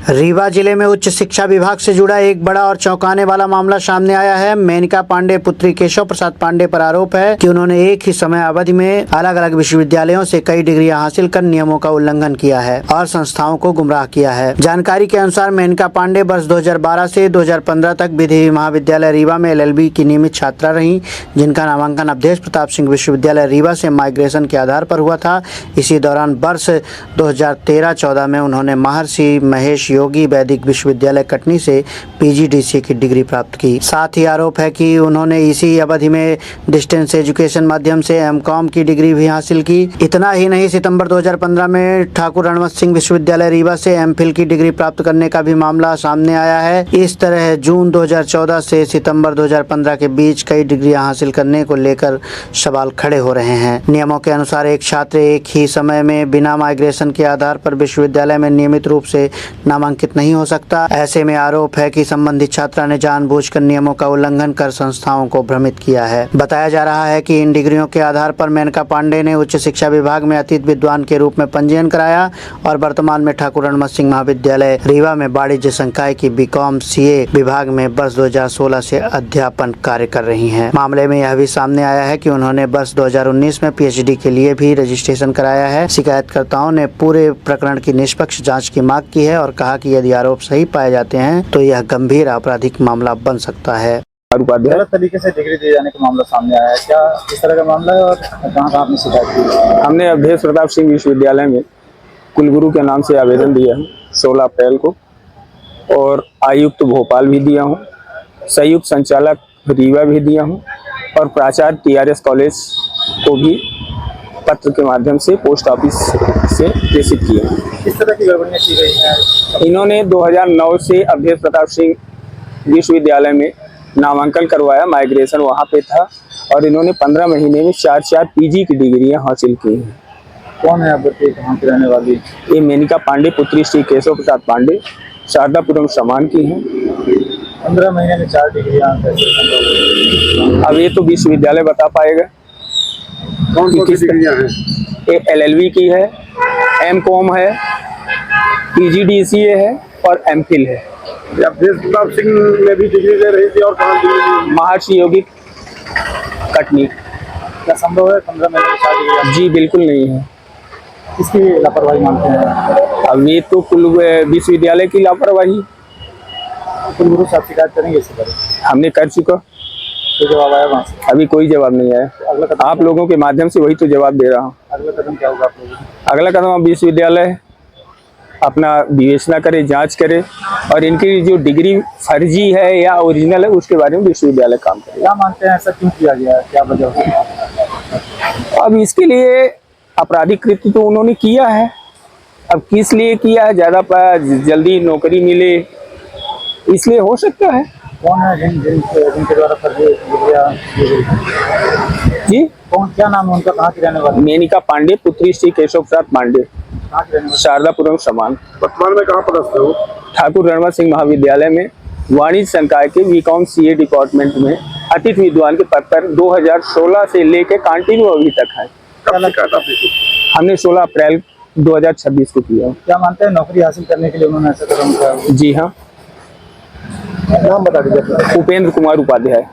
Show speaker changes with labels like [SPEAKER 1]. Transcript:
[SPEAKER 1] रीवा जिले में उच्च शिक्षा विभाग से जुड़ा एक बड़ा और चौंकाने वाला मामला सामने आया है। मेनका पांडे पुत्री केशव प्रसाद पांडे पर आरोप है कि उन्होंने एक ही समय अवधि में अलग अलग विश्वविद्यालयों से कई डिग्रियां हासिल कर नियमों का उल्लंघन किया है और संस्थाओं को गुमराह किया है। जानकारी के अनुसार मेनका पांडे वर्ष 2012 से 2015 तक विधि महाविद्यालय रीवा में LLB की नियमित छात्रा रही, जिनका नामांकन अवधेश प्रताप सिंह विश्वविद्यालय रीवा से माइग्रेशन के आधार पर हुआ था। इसी दौरान वर्ष 2013-14 में उन्होंने महर्षि महेश योगी वैदिक विश्वविद्यालय कटनी से PGDCA की डिग्री प्राप्त की। साथ ही आरोप है कि उन्होंने इसी अवधि में डिस्टेंस एजुकेशन माध्यम से MCOM की डिग्री भी हासिल की। इतना ही नहीं, सितंबर 2015 में ठाकुर रणवंत सिंह विश्वविद्यालय रीवा से MPhil की डिग्री प्राप्त करने का भी मामला सामने आया है। इस तरह जून 2014 से सितंबर 2015 के बीच कई डिग्रियां हासिल करने को लेकर सवाल खड़े हो रहे हैं। नियमों के अनुसार एक छात्र एक ही समय में बिना माइग्रेशन के आधार पर विश्वविद्यालय में नियमित रूप से नामांकित नहीं हो सकता। ऐसे में आरोप है कि संबंधित छात्रा ने जानबूझकर नियमों का उल्लंघन कर संस्थाओं को भ्रमित किया है। बताया जा रहा है कि इन डिग्रियों के आधार पर मेनका पांडे ने उच्च शिक्षा विभाग में अतीत विद्वान के रूप में पंजीयन कराया और वर्तमान में ठाकुर रणवंत सिंह महाविद्यालय रीवा में वाणिज्य संकाय की BCom CA विभाग में वर्ष 2016 से अध्यापन कार्य कर रही हैं। मामले में यह भी सामने आया है कि उन्होंने वर्ष 2019 में PhD के लिए भी रजिस्ट्रेशन कराया है। शिकायतकर्ताओं ने पूरे प्रकरण की निष्पक्ष जांच की मांग की है और कहा कि यदि आरोप सही पाए जाते हैं तो यह गंभीर आपराधिक मामला बन सकता है।
[SPEAKER 2] गलत तरीके से डिग्री दिए जाने का मामला सामने आया है, क्या इस तरह का मामला है और कहाँ आपने शिकायत की?
[SPEAKER 3] हमने अवधेश प्रताप सिंह विश्वविद्यालय में कुलगुरु के नाम से आवेदन दिया है 16 अप्रैल को और आयुक्त भोपाल भी दिया हूँ, संयुक्त संचालक रीवा भी दिया हूँ और प्राचार्य TRS कॉलेज को भी पत्र के माध्यम से पोस्ट ऑफिस से प्रेषित किया।
[SPEAKER 2] किस तरह की गड़बड़ियाँ की गई हैं?
[SPEAKER 3] इन्होंने 2009 से अवधेश प्रताप सिंह विश्वविद्यालय में नामांकन करवाया, माइग्रेशन वहाँ पे था और इन्होंने 15 महीने में 4 PG की डिग्रियाँ हासिल की हैं।
[SPEAKER 2] कौन है आप कहाँ की रहने वाली?
[SPEAKER 3] ये मेनका पांडे पुत्री श्री केशव प्रसाद पांडे शारदापुरम समान की हैं।
[SPEAKER 2] 15 महीने में 4 डिग्रियाँ।
[SPEAKER 3] अब ये तो विश्वविद्यालय बता पाएगा
[SPEAKER 2] कौन सी डिग्रियाँ हैं?
[SPEAKER 3] एक LLB की है, MCOM है, PGDCA है और MPhil है।
[SPEAKER 2] अवधेश प्रताप सिंह ने भी डिग्री ले रही थी और कहाँ डिग्री?
[SPEAKER 3] महर्षि योगी कटनी।
[SPEAKER 2] क्या संभव है 15 महीने में 4 डिग्रियाँ?
[SPEAKER 3] जी बिल्कुल नहीं है।
[SPEAKER 2] किसकी लापरवाही मानते हैं?
[SPEAKER 3] अब ये तो कुल विश्वविद्यालय की लापरवाही।
[SPEAKER 2] कुलगुरु साहब शिकायत करेंगे इसके बारे में?
[SPEAKER 3] हमने कर चुका।
[SPEAKER 2] कोई जवाब आया वहाँ से?
[SPEAKER 3] अभी कोई जवाब नहीं आया।
[SPEAKER 2] अगला कदम
[SPEAKER 3] आप लोगों के माध्यम से वही तो जवाब दे रहा हूँ।
[SPEAKER 2] अगला कदम क्या होगा आप लोगों का?
[SPEAKER 3] अगला कदम अब विश्वविद्यालय अपना विवेचना करे, जांच करे और इनकी जो डिग्री फर्जी है या ओरिजिनल है उसके बारे में विश्वविद्यालय काम करे।
[SPEAKER 2] क्या मानते हैं ऐसा क्यों किया गया है, क्या वजह है?
[SPEAKER 3] अब इसके लिए आपराधिक कृत्य तो उन्होंने किया है, अब किस लिए किया है, ज़्यादा जल्दी नौकरी मिले इसलिए हो सकता है।
[SPEAKER 2] कौन है जिनके द्वारा फर्जी डिग्रियाँ दी गई?
[SPEAKER 3] जी
[SPEAKER 2] कौन, क्या नाम है उनका, कहाँ की रहने वाली?
[SPEAKER 3] मेनका पांडे पुत्री श्री केशव प्रसाद पांडे,
[SPEAKER 2] कहाँ की रहने वाली?
[SPEAKER 3] शारदापुरम समान।
[SPEAKER 2] वर्तमान में कहाँ पदस्थ हो?
[SPEAKER 3] ठाकुर रणवंत सिंह महाविद्यालय में वाणिज्य संकाय के BCom CA डिपार्टमेंट में अतिथि विद्वान के पद पर 2016 से लेके कंटिन्यू अभी तक है। हमने 16 अप्रैल 2026 को किया।
[SPEAKER 2] क्या मानते हैं नौकरी हासिल करने के लिए उन्होंने ऐसा कदम उठाया?
[SPEAKER 3] जी हाँ।
[SPEAKER 2] नाम बता दीजिए।
[SPEAKER 3] उपेंद्र कुमार उपाध्याय।